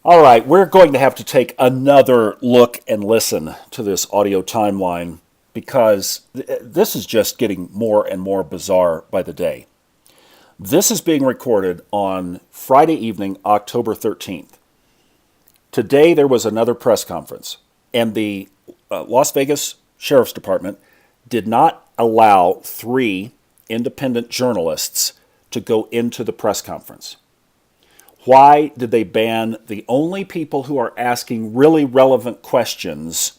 All right, we're going to have to take another look and listen to this audio timeline because this is just getting more and more bizarre by the day. This is being recorded on Friday evening, October 13th. Today there was another press conference, and the Las Vegas Sheriff's Department did not allow 3 independent journalists to go into the press conference. Why did they ban the only people who are asking really relevant questions?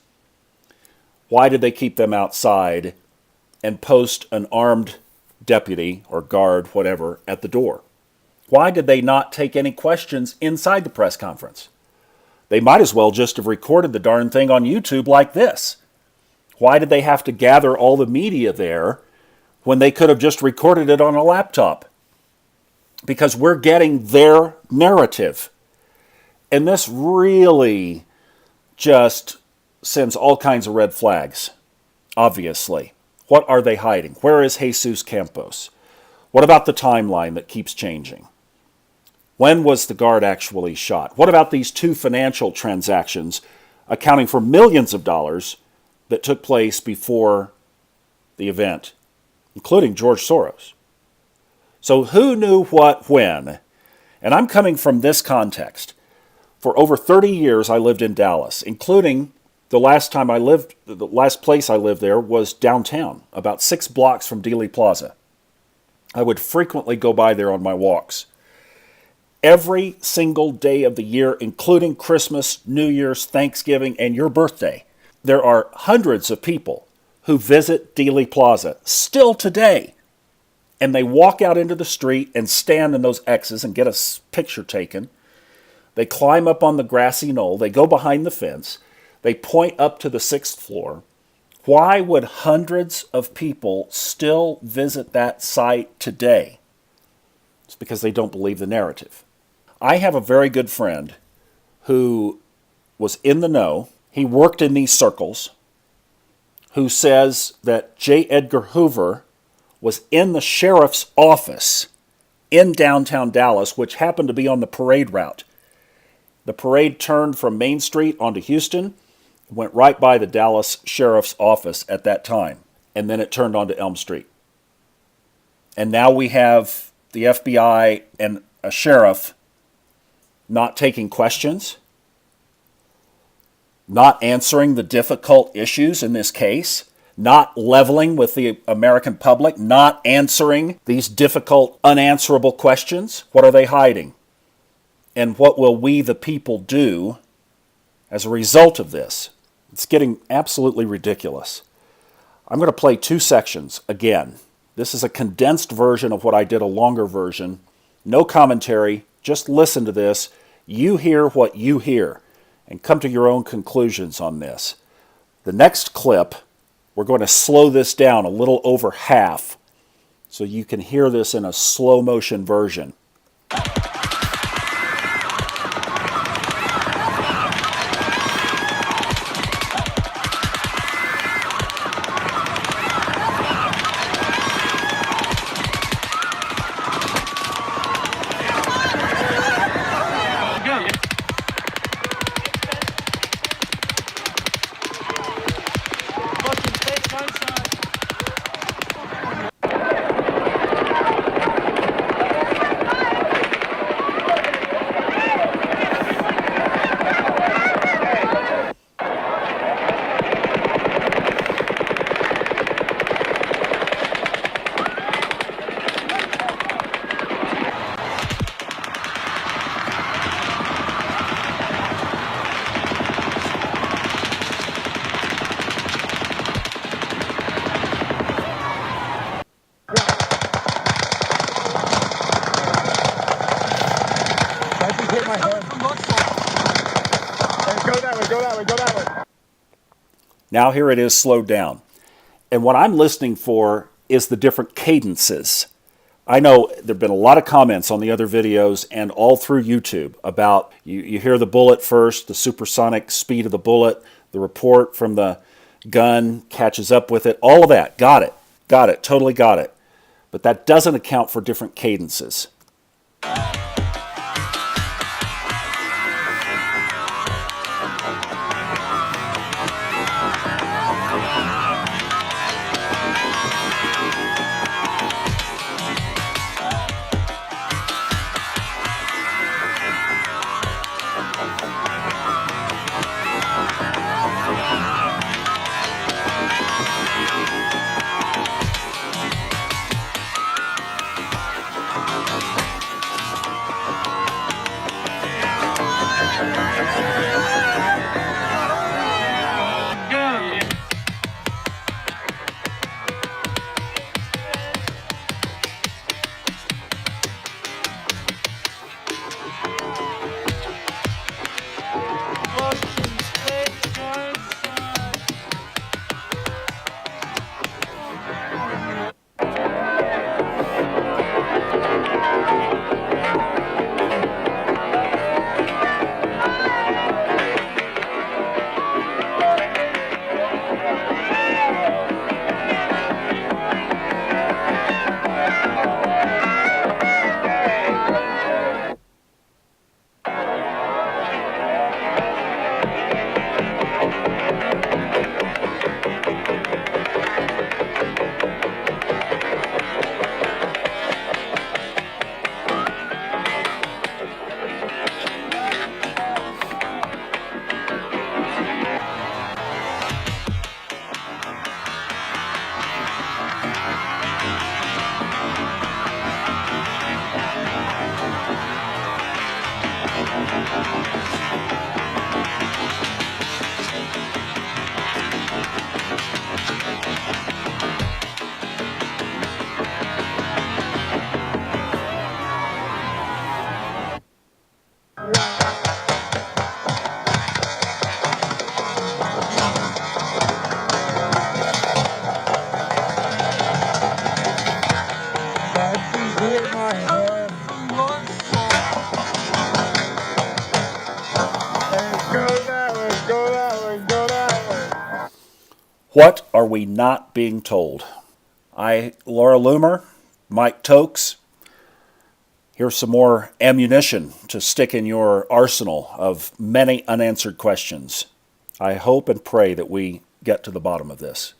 Why did they keep them outside and post an armed deputy or guard, whatever, at the door? Why did they not take any questions inside the press conference? They might as well just have recorded the darn thing on YouTube like this. Why did they have to gather all the media there when they could have just recorded it on a laptop? Because we're getting their narrative. And this really just sends all kinds of red flags, obviously. What are they hiding? Where is Jesus Campos? What about the timeline that keeps changing? When was the guard actually shot? What about these 2 financial transactions accounting for millions of dollars that took place before the event, including George Soros? So who knew what when? And I'm coming from this context. For over 30 years I lived in Dallas, including the last place I lived there was downtown, about 6 blocks from Dealey Plaza. I would frequently go by there on my walks. Every single day of the year, including Christmas, New Year's, Thanksgiving, and your birthday, there are hundreds of people who visit Dealey Plaza still today. And they walk out into the street and stand in those X's and get a picture taken. They climb up on the grassy knoll. They go behind the fence. They point up to the 6th floor. Why would hundreds of people still visit that site today? It's because they don't believe the narrative. I have a very good friend who was in the know. He worked in these circles, who says that J. Edgar Hoover was in the sheriff's office in downtown Dallas, which happened to be on the parade route. The parade turned from Main Street onto Houston, went right by the Dallas sheriff's office at that time, and then it turned onto Elm Street. And now we have the FBI and a sheriff not taking questions, not answering the difficult issues in this case, not leveling with the American public, not answering these difficult, unanswerable questions. What are they hiding? And what will we, the people, do as a result of this? It's getting absolutely ridiculous. I'm going to play 2 sections again. This is a condensed version of what I did, a longer version. No commentary. Just listen to this. You hear what you hear and come to your own conclusions on this. The next clip, we're going to slow this down a little over half so you can hear this in a slow motion version. Now here it is slowed down. And what I'm listening for is the different cadences. I know there have been a lot of comments on the other videos and all through YouTube about you hear the bullet first, the supersonic speed of the bullet, the report from the gun catches up with it, all of that. Got it, totally got it. But that doesn't account for different cadences. What are we not being told? Laura Loomer, Mike Tokes, here's some more ammunition to stick in your arsenal of many unanswered questions. I hope and pray that we get to the bottom of this.